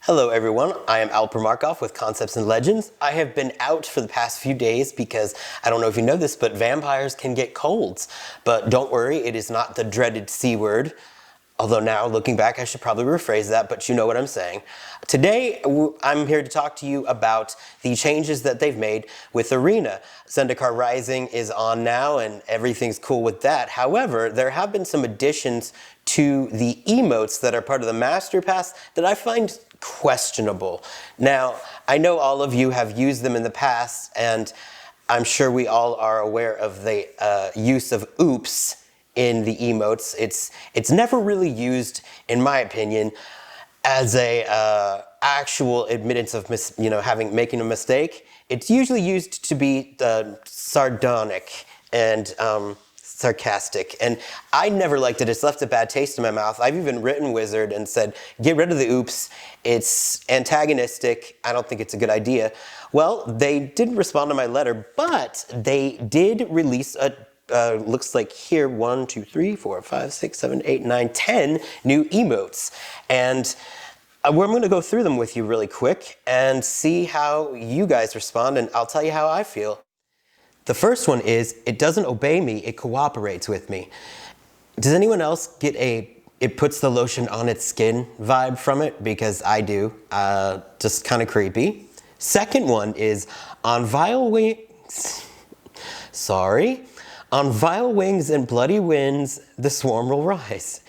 Hello everyone, I am Alper Markov with Concepts and Legends. I have been out for the past few days because, I don't know if you know this, but vampires can get colds. But don't worry, it is not the dreaded C word. Although now, looking back, I should probably rephrase that, but you know what I'm saying. Today, I'm here to talk to you about the changes that they've made with Arena. Zendikar Rising is on now, and everything's cool with that. However, there have been some additions to the emotes that are part of the Master Pass that I find questionable. Now, I know all of you have used them in the past, and I'm sure we all are aware of the use of oops in the emotes. It's never really used, in my opinion, as a actual admittance of making a mistake. It's usually used to be sardonic and sarcastic, and I never liked it. It's left a bad taste in my mouth. I've even written Wizard and said, get rid of the oops. It's antagonistic. I don't think it's a good idea. Well, they didn't respond to my letter, but they did release a looks like here 1, 2, 3, 4, 5, 6, 7, 8, 9, 10 new emotes. And I'm going to go through them with you really quick and see how you guys respond, and I'll tell you how I feel. The first one is, it doesn't obey me, it cooperates with me. Does anyone else get it puts the lotion on its skin vibe from it? Because I do. Just kind of creepy. Second one is, on vile wings... Sorry. On vile wings and bloody winds, the swarm will rise.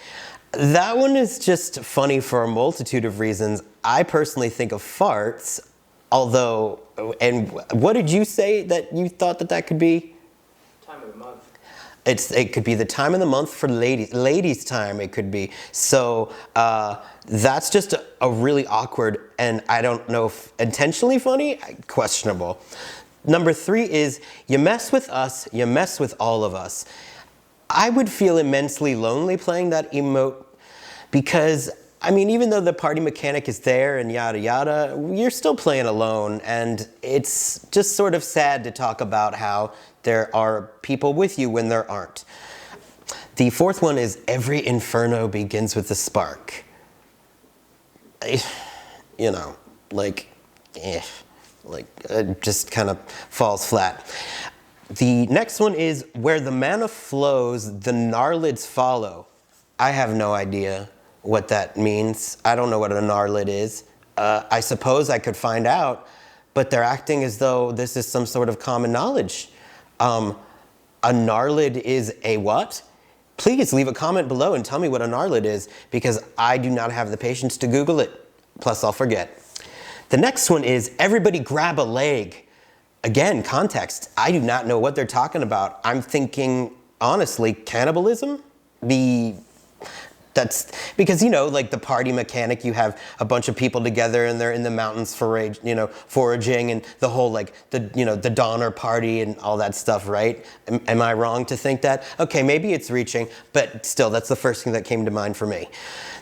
That one is just funny for a multitude of reasons. I personally think of farts, although, and what did you say that you thought that could be? Time of the month. It could be the time of the month for ladies' time, it could be. So that's just a really awkward, and I don't know if intentionally funny, questionable. Number 3 is, you mess with us, you mess with all of us. I would feel immensely lonely playing that emote because, I mean, even though the party mechanic is there and yada yada, you're still playing alone, and it's just sort of sad to talk about how there are people with you when there aren't. The fourth one is, every inferno begins with a spark. You know, like, just kind of falls flat. The next one is, where the mana flows, the gnarlids follow. I have no idea what that means. I don't know what a gnarlid is. I suppose I could find out, but they're acting as though this is some sort of common knowledge. A gnarlid is a what? Please leave a comment below and tell me what a gnarlid is, because I do not have the patience to Google it. Plus, I'll forget. The next one is, everybody grab a leg. Again, context. I do not know what they're talking about. I'm thinking, honestly, cannibalism? That's because, you know, like the party mechanic, you have a bunch of people together and they're in the mountains foraging, and the whole, like, the Donner Party and all that stuff, right? Am I wrong to think that? Okay, maybe it's reaching, but still, that's the first thing that came to mind for me.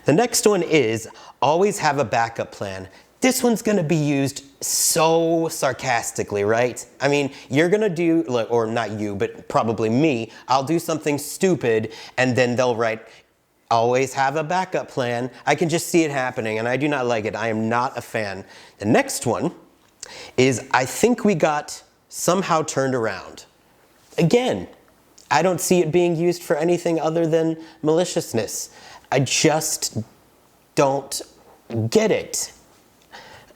The next one is, always have a backup plan. This one's gonna be used so sarcastically, right? I mean, you're gonna do, or not you, but probably me, I'll do something stupid, and then they'll write, always have a backup plan. I can just see it happening, and I do not like it. I am not a fan. The next one is, I think we got somehow turned around. Again, I don't see it being used for anything other than maliciousness. I just don't get it.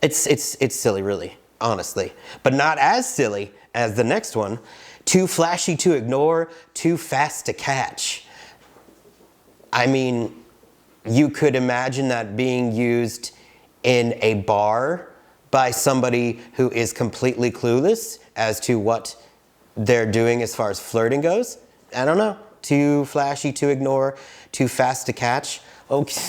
It's silly, really, honestly. But not as silly as the next one. Too flashy to ignore, too fast to catch. I mean, you could imagine that being used in a bar by somebody who is completely clueless as to what they're doing as far as flirting goes. I don't know. Too flashy to ignore, too fast to catch. Okay,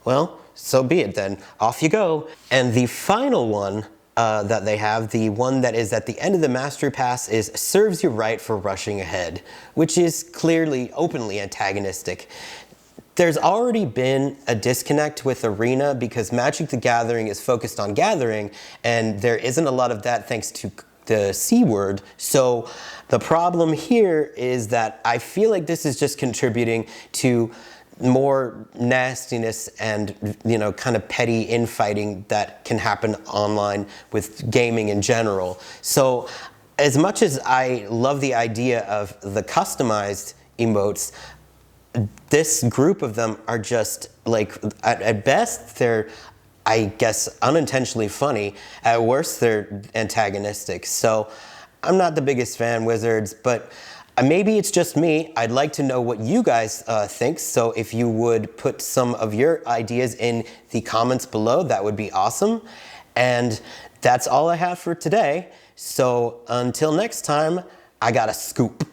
well, so be it then. Off you go. And the final one that they have, the one that is at the end of the Master Pass, is serves you right for rushing ahead, which is clearly openly antagonistic. There's already been a disconnect with Arena because Magic the Gathering is focused on gathering, and there isn't a lot of that thanks to the C word. So the problem here is that I feel like this is just contributing to more nastiness and, you know, kind of petty infighting that can happen online with gaming in general. So as much as I love the idea of the customized emotes, this group of them are just like, at best they're, I guess, unintentionally funny. At worst they're antagonistic. So I'm not the biggest fan, Wizards, but maybe it's just me. I'd like to know what you guys think. So if you would put some of your ideas in the comments below, that would be awesome. And that's all I have for today. So until next time, I got a scoop.